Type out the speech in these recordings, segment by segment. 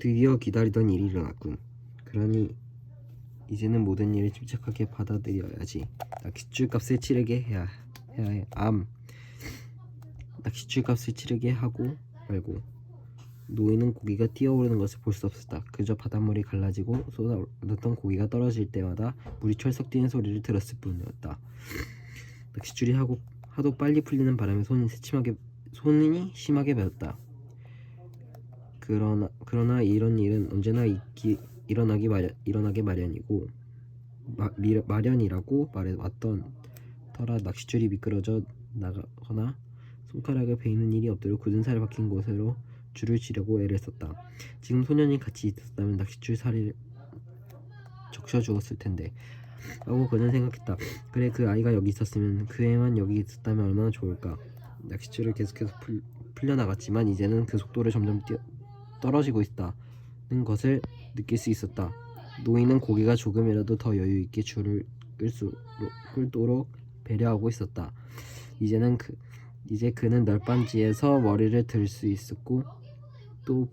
드디어 기다리던 일이 일어났군. 그러니 이제는 모든 일을 침착하게 받아들여야지. 낚싯줄 값을 치르게 해야 해. 낚싯줄 값을 치르게 하고 말고. 노인은 고기가 뛰어오르는 것을 볼 수 없었다. 그저 바닷물이 갈라지고 쏟아졌던 고기가 떨어질 때마다 물이 철썩 뛰는 소리를 들었을 뿐이었다. 낚싯줄이 하도 빨리 풀리는 바람에 손이 심하게 베었다. 그러나 이런 일은 언제나 일어나기 마련이고 마련이라고 말해왔던 터라 낚싯줄이 미끄러져 나가거나 손가락을 베이는 일이 없도록 굳은 살에 박힌 곳으로 줄을 치려고 애를 썼다. 지금 소년이 같이 있었다면 낚싯줄 살을 적셔 주었을 텐데 라고 그는 생각했다. 그래, 그 아이가 여기 있었으면, 그 애만 여기 있었다면 얼마나 좋을까. 낚싯줄을 계속해서 풀려나갔지만 이제는 그 속도를 점점 떨어지고 있다는 것을 느낄 수 있었다. 노인은 고기가 조금이라도 더 여유있게 줄을 끌도록 배려하고 있었다. 이제 그는 널빤지에서 머리를 들 수 있었고 또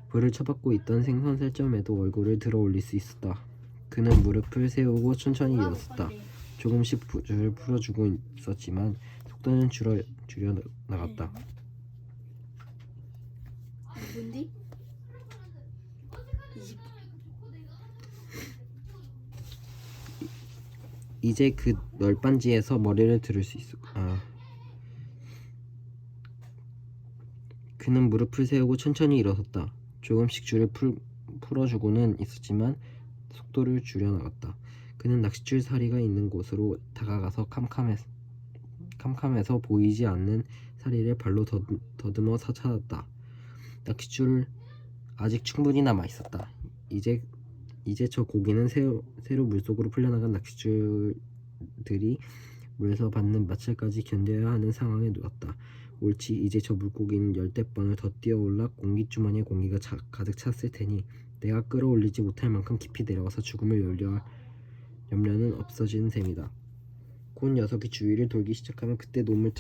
불을 쳐받고 있던 생선 살점에도 얼굴을 들어 올릴 수 있었다. 그는 무릎을 세우고 천천히 일어섰다. 조금씩 줄을 풀어주고 있었지만 속도는 줄여 나갔다. 뭔데? 이제 그 널빤지에서 머리를 들을 수 있었고 그는 무릎을 세우고 천천히 일어섰다. 조금씩 줄을 풀어주고는 있었지만 속도를 줄여 나갔다. 그는 낚싯줄 사리가 있는 곳으로 다가가서 캄캄해서 보이지 않는 사리를 발로 더듬어 찾았다. 낚싯줄 아직 충분히 남아 있었다. 이제 저 고기는 새로 물속으로 풀려나간 낚싯줄들이 물에서 받는 마찰까지 견뎌야 하는 상황에 놓였다. 옳지, 이제 저 물고기는 열댓 번을 더 뛰어올라 공기주머니에 공기가 가득 찼을 테니 내가 끌어올리지 못할 만큼 깊이 내려가서 죽음을 요리할 염려는 없어지는 셈이다. 곧 녀석이 주위를 돌기 시작하면 그때 놈을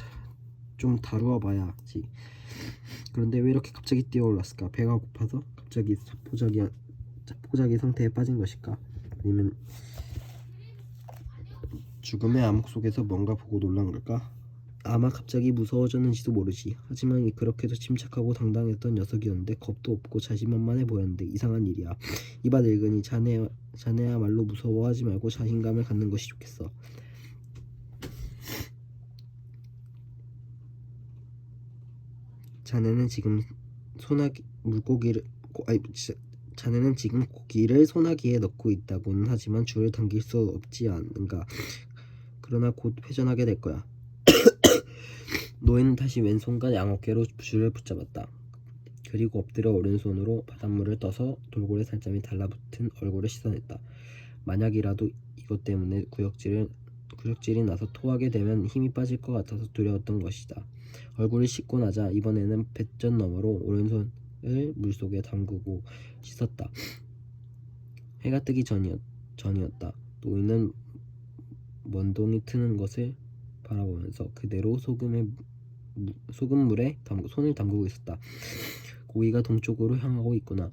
좀 다루어 봐야지. 그런데 왜 이렇게 갑자기 뛰어올랐을까? 배가 고파서? 갑자기 자포자기 상태에 빠진 것일까? 아니면 죽음의 암흑 속에서 뭔가 보고 놀란 걸까? 아마 갑자기 무서워졌는지도 모르지. 하지만 그렇게도 침착하고 당당했던 녀석이었는데 겁도 없고 자신만만해 보였는데 이상한 일이야. 이봐 늙은이, 자네야말로 무서워하지 말고 자신감을 갖는 것이 좋겠어. 자네는 지금 고기를 소나기에 넣고 있다고는 하지만 줄을 당길 수 없지 않은가. 그러나 곧 회전하게 될 거야. 노인은 다시 왼손과 양어깨로 줄을 붙잡았다. 그리고 엎드려 오른손으로 바닷물을 떠서 돌고래 살점이 달라붙은 얼굴을 씻어냈다. 만약이라도 이것 때문에 구역질이 나서 토하게 되면 힘이 빠질 것 같아서 두려웠던 것이다. 얼굴을 씻고 나자 이번에는 뱃전 너머로 오른손을 물속에 담그고 씻었다. 해가 뜨기 전이었다. 노인은 먼동이 트는 것을 바라보면서 그대로 소금물에 손을 담그고 있었다. 고기가 동쪽으로 향하고 있구나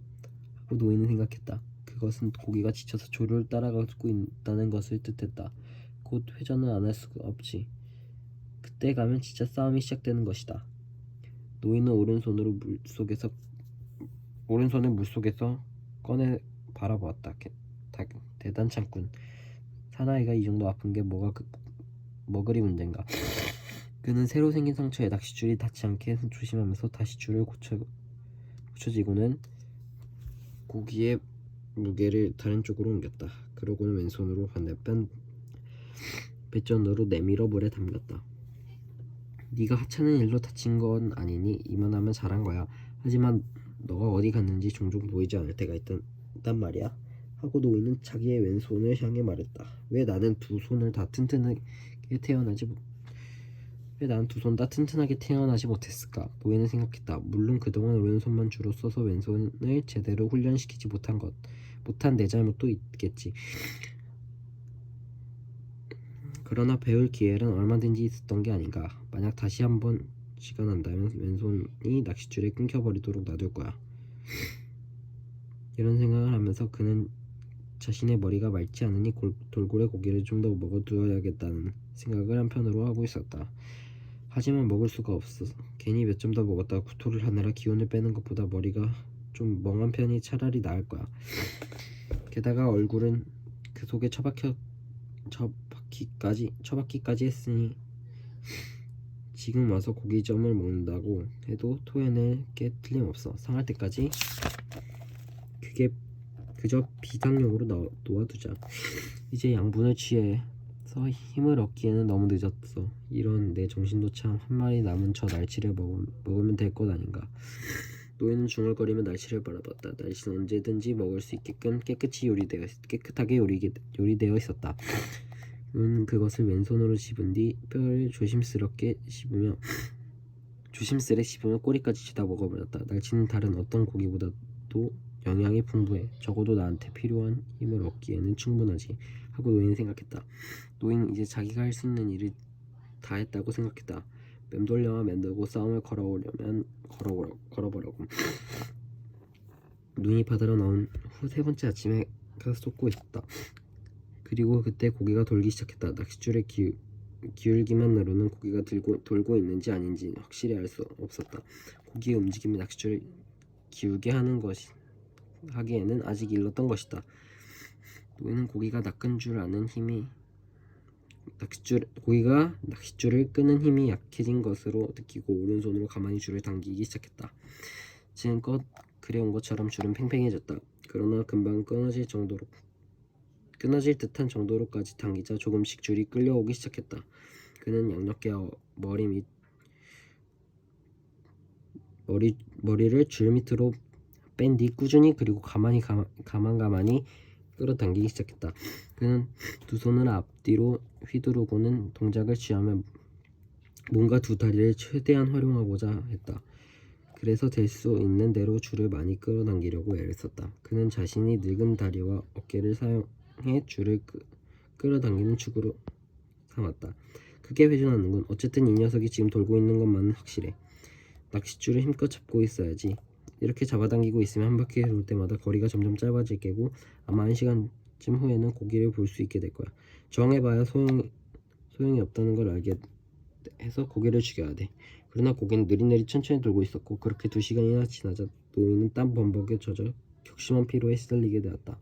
하고 노인은 생각했다. 그것은 고기가 지쳐서 조를 따라가고 있다는 것을 뜻했다. 곧 회전을 안 할 수가 없지. 그때 가면 진짜 싸움이 시작되는 것이다. 노인은 오른손을 물속에서 꺼내 바라보았다. 대단찮군. 사나이가 이 정도 아픈 게 뭐 그리 문제인가. 그는 새로 생긴 상처에 낚싯줄이 닿지 않게 조심하면서 다시 줄을 고쳐지고는 고기의 무게를 다른 쪽으로 옮겼다. 그러고는 왼손으로 반대편 뱃전으로 내밀어 물에 담갔다. 네가 하찮은 일로 다친 건 아니니 이만하면 잘한 거야. 하지만 너가 어디 갔는지 종종 보이지 않을 때가 있단 말이야. 하고 노인은 자기의 왼손을 향해 말했다. 왜 나는 두 손 다 튼튼하게 태어나지 못했을까? 노인은 생각했다. 물론 그동안 오른손만 주로 써서 왼손을 제대로 훈련시키지 못한 내 잘못도 있겠지. 그러나 배울 기회는 얼마든지 있었던 게 아닌가. 만약 다시 한번 시간 난다면 왼손이 낚싯줄에 끊겨버리도록 놔둘 거야. 이런 생각을 하면서 그는 자신의 머리가 맑지 않으니 돌고래 고기를 좀 더 먹어두어야겠다는 생각을 한편으로 하고 있었다. 하지만 먹을 수가 없어. 괜히 몇 점 더 먹었다가 구토를 하느라 기운을 빼는 것보다 머리가 좀 멍한 편이 차라리 나을 거야. 게다가 얼굴은 그 속에 처박기까지 했으니 지금 와서 고기점을 먹는다고 해도 토해낼 게 틀림없어. 상할 때까지 그게 그저 비상용으로 놓아두자. 이제 양분을 취해서 힘을 얻기에는 너무 늦었어. 이런 내 정신도 참 한 마리 남은 저 날치를 먹으면 될 것 아닌가. 노인은 중얼거리며 날치를 바라봤다. 날치는 언제든지 먹을 수 있게끔 깨끗하게 요리되어 있었다. 그것을 왼손으로 집은 뒤 뼈를 조심스레 씹으며 꼬리까지 쥐다 먹어버렸다. 날치는 다른 어떤 고기보다도 영양이 풍부해. 적어도 나한테 필요한 힘을 얻기에는 충분하지 하고 노인은 생각했다. 노인은 이제 자기가 할 수 있는 일을 다 했다고 생각했다. 맴돌려와 만들고 싸움을 걸어보려고. 눈이 바다로 나온 후 세 번째 아침에 가서 쏟고 있었다. 그리고 그때 고기가 돌기 시작했다. 낚싯줄의 기울기만으로는 고기가 돌고 있는지 아닌지 확실히 알 수 없었다. 고기의 움직임이 낚싯줄을 기울게 하기에는 아직 일렀던 것이다. 노인은 고기가 낚싯줄을 끄는 힘이 약해진 것으로 느끼고 오른손으로 가만히 줄을 당기기 시작했다. 지금껏 그래온 것처럼 줄은 팽팽해졌다. 그러나 금방 끊어질 듯한 정도로까지 당기자 조금씩 줄이 끌려오기 시작했다. 그는 양옆에 머리를 줄 밑으로 뺀 뒤 꾸준히 그리고 가만히 끌어당기기 시작했다. 그는 두 손을 앞뒤로 휘두르고는 동작을 취하며 뭔가 두 다리를 최대한 활용하고자 했다. 그래서 될 수 있는 대로 줄을 많이 끌어당기려고 애를 썼다. 그는 자신이 늙은 다리와 어깨를 사용해 줄을 끌어당기는 축으로 삼았다. 크게 회전하는군. 어쨌든 이 녀석이 지금 돌고 있는 것만은 확실해. 낚싯줄을 힘껏 잡고 있어야지. 이렇게 잡아당기고 있으면 한 바퀴 돌 때마다 거리가 점점 짧아질 게고 아마 1시간쯤 후에는 고기를 볼 수 있게 될 거야. 저항해봐야 소용이 없다는 걸 알게 해서 고기를 죽여야 돼. 그러나 고기는 느릿느릿 천천히 돌고 있었고 그렇게 2시간이나 지나자 노인은 땀 범벅에 젖어 격심한 피로에 시달리게 되었다.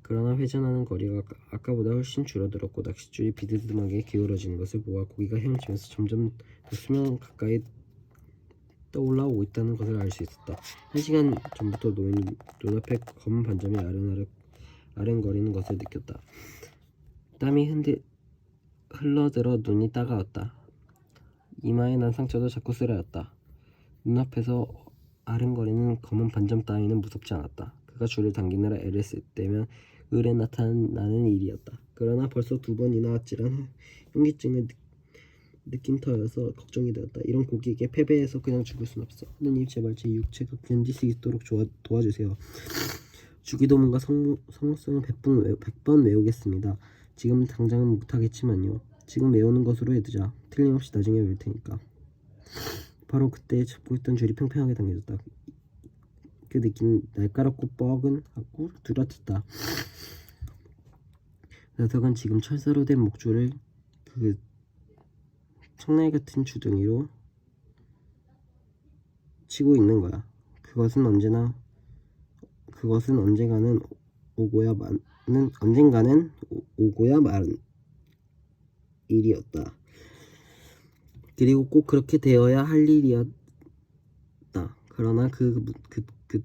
그러나 회전하는 거리가 아까보다 훨씬 줄어들었고 낚싯줄이 비스듬하게 기울어지는 것을 보아 고기가 헤엄치면서 점점 더 수면 가까이 떠올라오고 있다는 것을 알 수 있었다. 1시간 전부터 노인은 눈앞에 검은 반점이 아른거리는 것을 느꼈다. 땀이 흘러들어 눈이 따가웠다. 이마에 난 상처도 자꾸 쓰라렸다. 눈앞에서 아른거리는 검은 반점 따위는 무섭지 않았다. 그가 줄을 당기느라 애를 쓸 때면 을에 나타나는 일이었다. 그러나 벌써 2번이나 아찔한 현기증을 느낀 터여서 걱정이 되었다. 이런 고기에게 패배해서 그냥 죽을 순 없어. 하느님 제발 제 육체가 견딜 수 있도록 도와주세요. 주기도문과 성모성을 100번 외우겠습니다. 지금 당장은 못하겠지만요. 지금 외우는 것으로 해두자. 틀림없이 나중에 외울 테니까. 바로 그때 잡고 있던 줄이 팽팽하게 당겨졌다. 그 느낌은 날카롭고 뻐근하고 뚜렷했다. 녀석은 지금 철사로 된 목줄을 그 청날 같은 주둥이로 치고 있는 거야. 그것은 언젠가는 오고야 마는 일이었다. 그리고 꼭 그렇게 되어야 할 일이었다. 그러나 그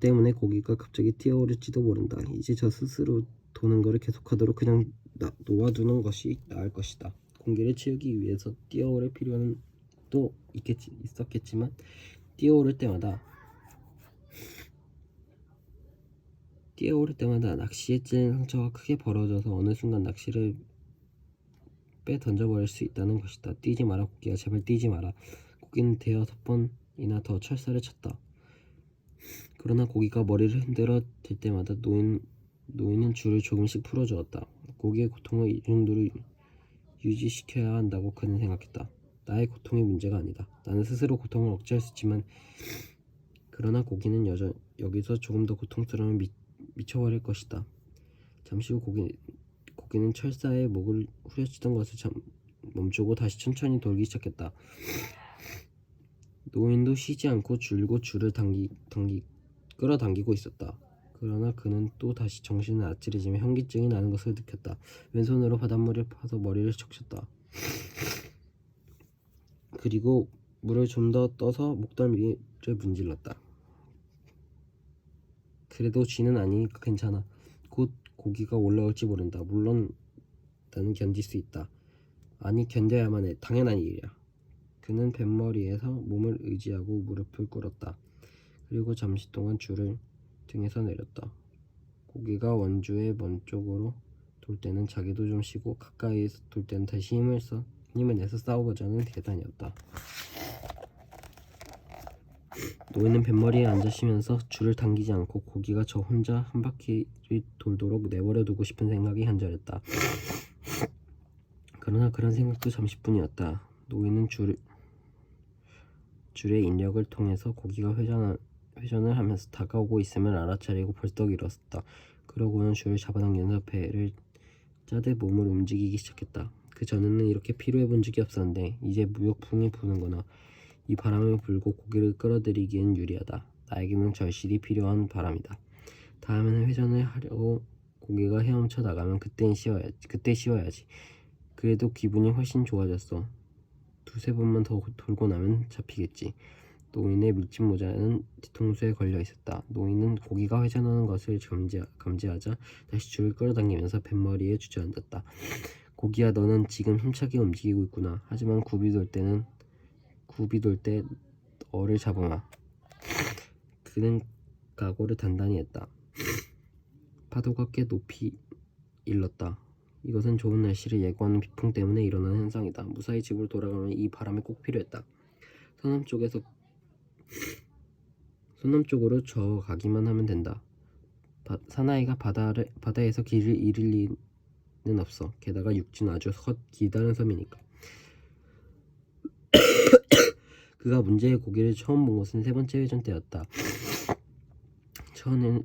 때문에 고기가 갑자기 튀어오를지도 모른다. 이제 저 스스로 도는 것을 계속하도록 그냥 놓아두는 것이 나을 것이다. 공기를 채우기 위해서 뛰어오를 필요는 또 있었겠지만 뛰어오를 때마다 낚시에 찔린 상처가 크게 벌어져서 어느 순간 낚시를 빼 던져버릴 수 있다는 것이다. 뛰지 마라 고기야, 제발 뛰지 마라. 고기는 5번이나 더 철사를 쳤다. 그러나 고기가 머리를 흔들어 댈 때마다 노인은 줄을 조금씩 풀어주었다. 고기의 고통을 이 정도로 유지시켜야 한다고 그는 생각했다. 나의 고통이 문제가 아니다. 나는 스스로 고통을 억제할 수 있지만 그러나 고기는 여기서 조금 더 고통스러움을 미쳐버릴 것이다. 잠시 후 고기는 철사에 목을 후려치던 것을 멈추고 다시 천천히 돌기 시작했다. 노인도 쉬지 않고 줄곧 줄을 끌어당기고 있었다. 그러나 그는 또 다시 정신을 아찔해지며 현기증이 나는 것을 느꼈다. 왼손으로 바닷물을 파서 머리를 적셨다. 그리고 물을 좀 더 떠서 목덜미를 문질렀다. 그래도 쥐는 아니니까 괜찮아. 곧 고기가 올라올지 모른다. 물론 나는 견딜 수 있다. 아니, 견뎌야만 해. 당연한 일이야. 그는 뱃머리에서 몸을 의지하고 무릎을 꿇었다. 그리고 잠시 동안 줄을 등에서 내렸다. 고기가 원주의 먼 쪽으로 돌 때는 자기도 좀 쉬고 가까이에서 돌 때는 다시 힘을 내서 싸워보자는 계산이었다. 노인은 뱃머리에 앉아 쉬면서 줄을 당기지 않고 고기가 저 혼자 한 바퀴를 돌도록 내버려 두고 싶은 생각이 한절했다. 그러나 그런 생각도 잠시뿐이었다. 노인은 줄의 인력을 통해서 고기가 회전을 하면서 다가오고 있음을 알아차리고 벌떡 일어섰다. 그러고는 줄을 잡아당기면서 배를 짜듯 몸을 움직이기 시작했다. 그 전에는 이렇게 피로해 본 적이 없었는데 이제 무역풍이 부는구나. 이 바람을 불고 고기를 끌어들이기엔 유리하다. 나에게는 절실히 필요한 바람이다. 다음에는 회전을 하려고 고기가 헤엄쳐 나가면 그때 쉬어야지. 그래도 기분이 훨씬 좋아졌어. 두세 번만 더 돌고 나면 잡히겠지. 노인의 밀짚 모자는 뒤통수에 걸려 있었다. 노인은 고기가 회전하는 것을 감지하자 다시 줄을 끌어당기면서 뱃머리에 주저앉았다. 고기야, 너는 지금 힘차게 움직이고 있구나. 하지만 굽이 돌 때 어를 잡아마. 그는 각오를 단단히 했다. 파도가 꽤 높이 일렀다. 이것은 좋은 날씨를 예고하는 비풍 때문에 일어나는 현상이다. 무사히 집으로 돌아가면 이 바람이 꼭 필요했다. 서남 쪽으로 저 가기만 하면 된다. 사나이가 바다에서 길을 잃을 리는 없어. 게다가 육지는 아주 기다란 섬이니까. 그가 문제의 고기를 처음 본 것은 세 번째 회전 때였다.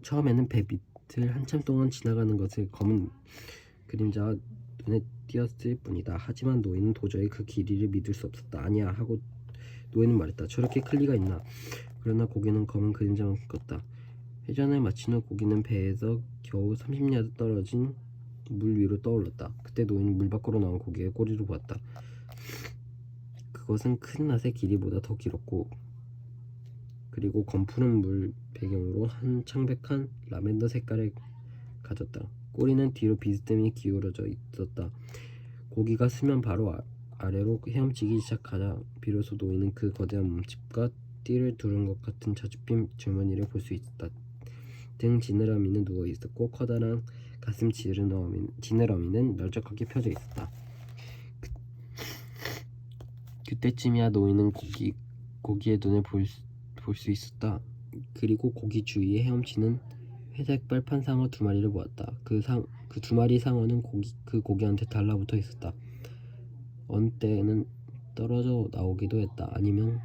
처음에는 배 밑을 한참 동안 지나가는 것을 검은 그림자가 눈에 띄었을 뿐이다. 하지만 노인은 도저히 그 길이를 믿을 수 없었다. 아니야 하고 노인은 말했다. 저렇게 클 리가 있나. 그러나 고기는 검은 그림자만큼 컸다. 회전을 마친 후 고기는 배에서 겨우 30야드 떨어진 물 위로 떠올랐다. 그때 노인은 물 밖으로 나온 고기의 꼬리를 보았다. 그것은 큰 낫의 길이보다 더 길었고 그리고 검푸른 물 배경으로 한 창백한 라벤더 색깔을 가졌다. 꼬리는 뒤로 비스듬히 기울어져 있었다. 고기가 수면 바로 아래로 헤엄치기 시작하자 비로소 노인은 그 거대한 몸집과 띠를 두른 것 같은 자주핀 줄무늬를 볼 수 있었다. 등 지느러미는 누워 있었고 커다란 가슴 지느러미는 널쩍하게 펴져 있었다. 그때쯤이야 노인은 고기의 눈을 볼 수 있었다. 그리고 고기 주위에 헤엄치는 회색 빨판 상어 두 마리를 보았다. 그 두 마리 상어는 고기한테 달라붙어 있었다. 어느 때는 떨어져 나오기도 했다. 아니면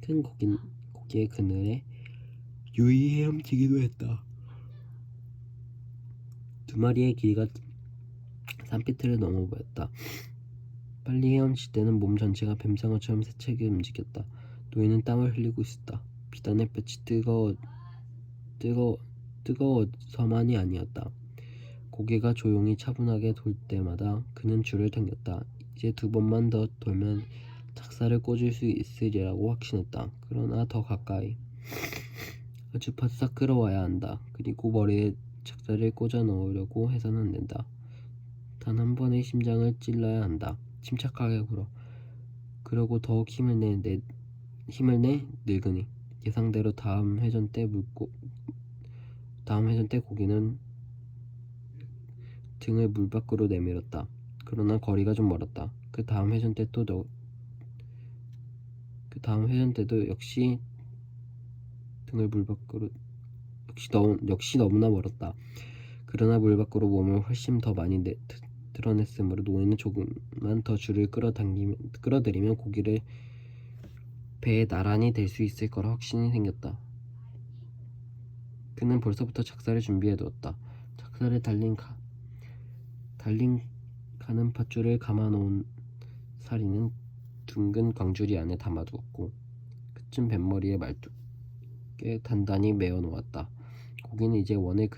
큰 고기의 그늘에 유유히 헤엄치기도 했다. 두 마리의 길이가 3피트를 넘어 보였다. 빨리 헤엄칠 때는 몸 전체가 뱀상어처럼 세차게 움직였다. 노인은 땀을 흘리고 있었다. 비단 햇볕이 뜨거워서만이 아니었다. 고개가 조용히 차분하게 돌 때마다 그는 줄을 당겼다. 이제 두 번만 더 돌면 착사를 꽂을 수 있으리라고 확신했다. 그러나 더 가까이 아주 바싹 끌어와야 한다. 그리고 머리에 착사를 꽂아 넣으려고 해서는 안 된다. 단 한 번의 심장을 찔러야 한다. 침착하게 굴어. 그러고 더욱 힘을 내 늙은이. 예상대로 다음 회전 때 고기는 등을 물 밖으로 내밀었다. 그러나 거리가 좀 멀었다. 그 다음 회전 때도 역시 등을 물 밖으로 역시 너무나 멀었다. 그러나 물 밖으로 몸을 훨씬 더 많이 드러냈으므로 노인은 조금만 더 줄을 끌어들이면 고기를 배에 나란히 댈 수 있을 거라 확신이 생겼다. 그는 벌써부터 작사를 준비해두었다. 작사를 달린 가는 밧줄을 감아놓은 사리는 둥근 광주리 안에 담아두었고 끝은 뱃머리에 말뚝에 단단히 메어놓았다. 고기는 이제 원을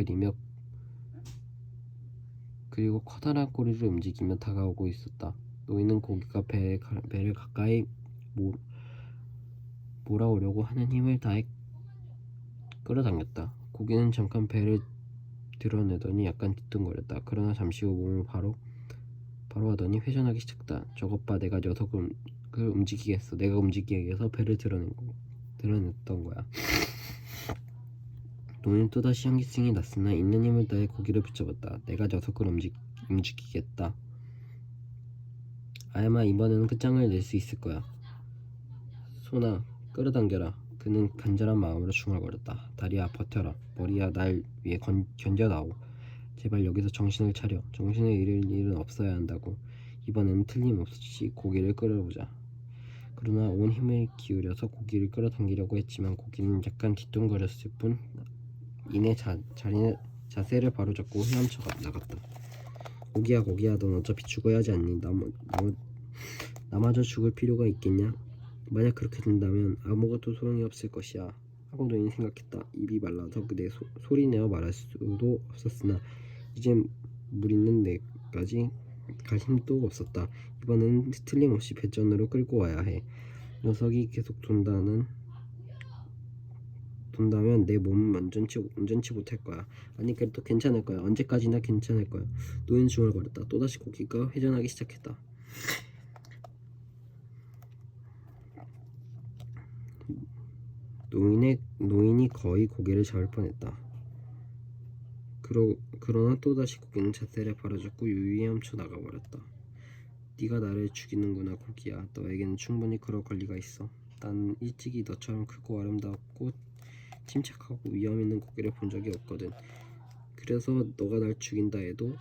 그리고 커다란 꼬리를 움직이며 다가오고 있었다. 노인은 고기가 배를 가까이 몰아오려고 하는 힘을 다해 끌어당겼다. 고기는 잠깐 배를 드러내더니 약간 뒤뚱거렸다. 그러나 잠시 후 몸을 바로 하더니 회전하기 시작했다. 저것 봐, 내가 녀석을 움직이겠어. 내가 움직이게 해서 배를 드러냈던 거야. 노인은 또다시 현기증이 났으나 있는 힘을 다해 고기를 붙잡았다. 내가 녀석을 움직이겠다. 아야마, 이번에는 끝장을 낼 수 있을 거야. 손아, 끌어당겨라. 그는 간절한 마음으로 중얼거렸다. 다리야, 버텨라. 머리야, 날 위해 견뎌다오. 제발 여기서 정신을 차려. 정신을 잃을 일은 없어야 한다고. 이번에는 틀림없이 고기를 끌어보자. 그러나 온 힘을 기울여서 고기를 끌어당기려고 했지만 고기는 약간 뒤뚱거렸을 뿐 이내 자세를 바로잡고 헤엄쳐 나갔다. 고기야, 넌 어차피 죽어야 하지 않니? 나마저 죽을 필요가 있겠냐? 만약 그렇게 된다면 아무것도 소용이 없을 것이야. 하고 노인이 생각했다. 입이 말라서 그대 소리내어 말할 수도 없었으나 이젠 물 있는 데까지 갈 힘도 없었다. 이번에는 틀림없이 배전으로 끌고 와야 해. 녀석이 계속 돈다면 내 몸은 온전치 못할 거야. 아니, 그래도 괜찮을 거야. 언제까지나 괜찮을 거야. 노인 중얼거렸다. 또다시 고기가 회전하기 시작했다. 노인이 거의 고개를 잡을 뻔했다. 그러나 또다시 고기는 자세를 바로잡고 유유히 헤엄쳐 나가버렸다. 네가 나를 죽이는구나, 고기야. 너에게는 충분히 그럴 권리가 있어. 난 일찍이 너처럼 크고 아름답고 침착하고 위험 있는 고기를 본 적이 없거든. 그래서 너가 날 죽인다 해도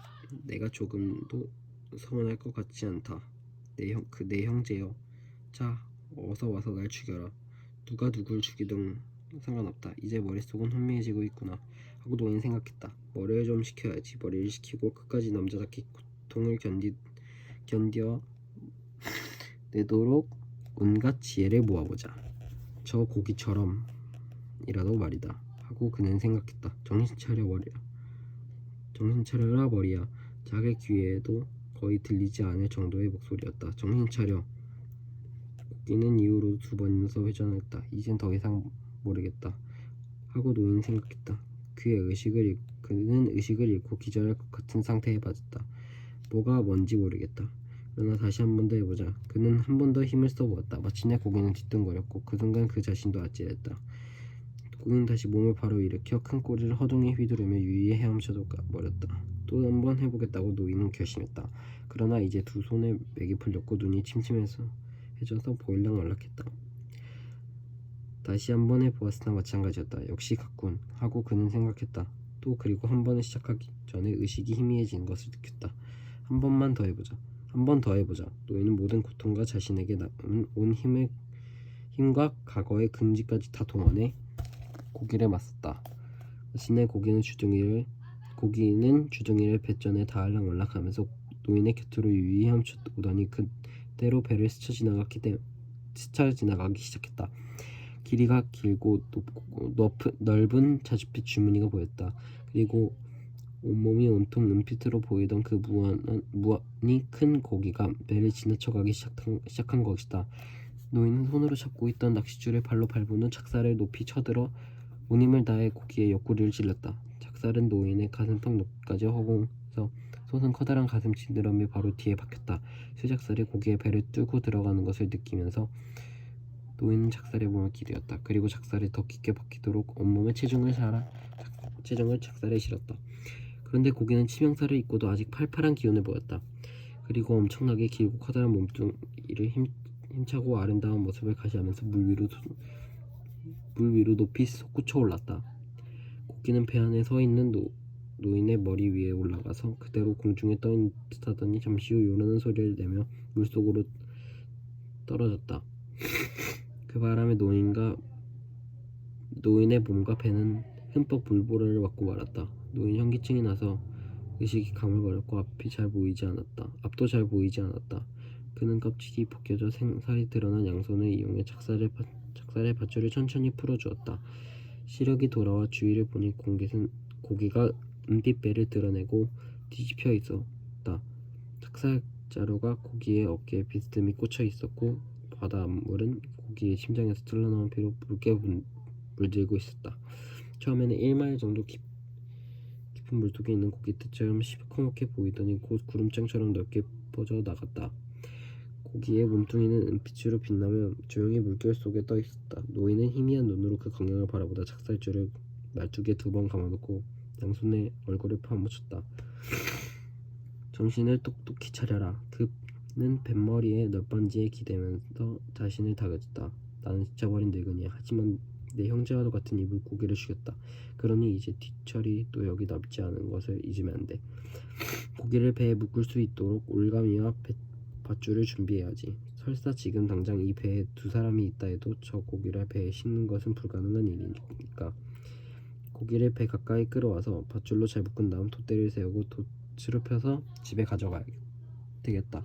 내가 조금도 서운할 것 같지 않다. 내 형제여. 자, 어서 와서 날 죽여라. 누가 누굴 죽이든 상관없다. 이제 머릿속은 혼미해지고 있구나. 하고 노인이 생각했다. 머리를 좀 식혀야지. 머리를 식히고 끝까지 남자답게 고통을 견뎌내도록 온갖 지혜를 모아보자. 저 고기처럼이라도 말이다. 하고 그는 생각했다. 정신 차려라, 머리야. 자기 귀에도 거의 들리지 않을 정도의 목소리였다. 정신 차려. 고기는 이후로 2번이나 회전했다. 이젠 더 이상 모르겠다. 하고 노인은 생각했다. 그는 의식을 잃고 기절할 것 같은 상태에 빠졌다. 뭐가 뭔지 모르겠다. 그러나 다시 한 번 더 해보자. 그는 한 번 더 힘을 써보았다. 마침내 고기는 뒤뚱거렸고 그 순간 그 자신도 아찔했다. 고기는 다시 몸을 바로 일으켜 큰 꼬리를 허둥이 휘두르며 유유히 헤엄쳐 버렸다. 또 한 번 해보겠다고 노인은 결심했다. 그러나 이제 두 손에 맥이 풀렸고 눈이 침침해져서 보일락말락했다. 다시 한 번 해보았으나 마찬가지였다. 역시 같군. 하고 그는 생각했다. 또 그리고 한 번을 시작하기 전에 의식이 희미해지는 것을 느꼈다. 한 번 더 해보자. 노인은 모든 고통과 자신에게 남은 온 힘과 과거의 긍지까지 다 동원해 고기를 맞섰다. 마침내 고기는 주둥이를 배전에 닿을락말락하면서 노인의 곁으로 유유히 헤엄쳐 오더니 그대로 배를 스쳐 지나가기 시작했다. 길이가 길고 넓은 자줏빛 주머니가 보였다. 그리고 온몸이 온통 은빛으로 보이던 그 무한히 큰 고기가 배를 지나쳐가기 시작한 것이다. 노인은 손으로 잡고 있던 낚싯줄을 발로 밟은 후 작살을 높이 쳐들어 온 힘을 다해 고기의 옆구리를 찔렀다. 작살은 노인의 가슴팍 높이까지 허공에서 솟은 커다란 가슴치드럼이 바로 뒤에 박혔다. 쇠작살이 고기의 배를 뚫고 들어가는 것을 느끼면서 노인은 작살에 몸을 기대었다. 그리고 작살이 더 깊게 박히도록 온몸의 체중을 작살에 실었다. 그런데 고기는 치명살을 입고도 아직 팔팔한 기운을 보였다. 그리고 엄청나게 길고 커다란 몸뚱이를 힘차고 아름다운 모습을 가시하면서 물 위로 높이 솟구쳐 올랐다. 고기는 배 안에 서 있는 노인의 머리 위에 올라가서 그대로 공중에 떠 있는 듯하더니 잠시 후 요란한 소리를 내며 물속으로 떨어졌다. 그 바람에 노인의 몸과 배는 흠뻑 물보라를 맞고 말았다. 노인 현기증이 나서 의식이 가물거렸고 앞도 잘 보이지 않았다. 그는 껍질이 벗겨져 생살이 드러난 양손을 이용해 작살의 밧줄을 천천히 풀어주었다. 시력이 돌아와 주위를 보니 고기가 은빛배를 드러내고 뒤집혀 있었다. 착살자루가 고기의 어깨에 비스듬히 꽂혀 있었고 바닷물은 고기의 심장에서 흘러나온 피로 붉게 물들고 있었다. 처음에는 1마일 정도 깊은 물속에 있는 고깃대처럼 시커멓게 보이더니 곧 구름장처럼 넓게 뻗어 나갔다. 고기의 몸뚱이는 은빛으로 빛나며 조용히 물결 속에 떠 있었다. 노인은 희미한 눈으로 그 광경을 바라보다 작살줄을 말뚝에 2번 감아놓고 양손에 얼굴을 파묻혔다. 정신을 똑똑히 차려라. 그는 뱃머리에 널빤지에 기대면서 자신을 다그쳤다. 나는 지쳐버린 늙은이야. 하지만 내 형제와도 같은 입을 고기를 죽였다. 그러니 이제 뒤처리 또 여기 남지 않은 것을 잊으면 안 돼. 고기를 배에 묶을 수 있도록 올가미와 밧줄을 준비해야지. 설사 지금 당장 이 배에 2사람이 있다 해도 저 고기를 배에 싣는 것은 불가능한 일이니까. 고기를 배 가까이 끌어와서 밧줄로 잘 묶은 다음 돛대를 세우고 돛으로 펴서 집에 가져가야 되겠다.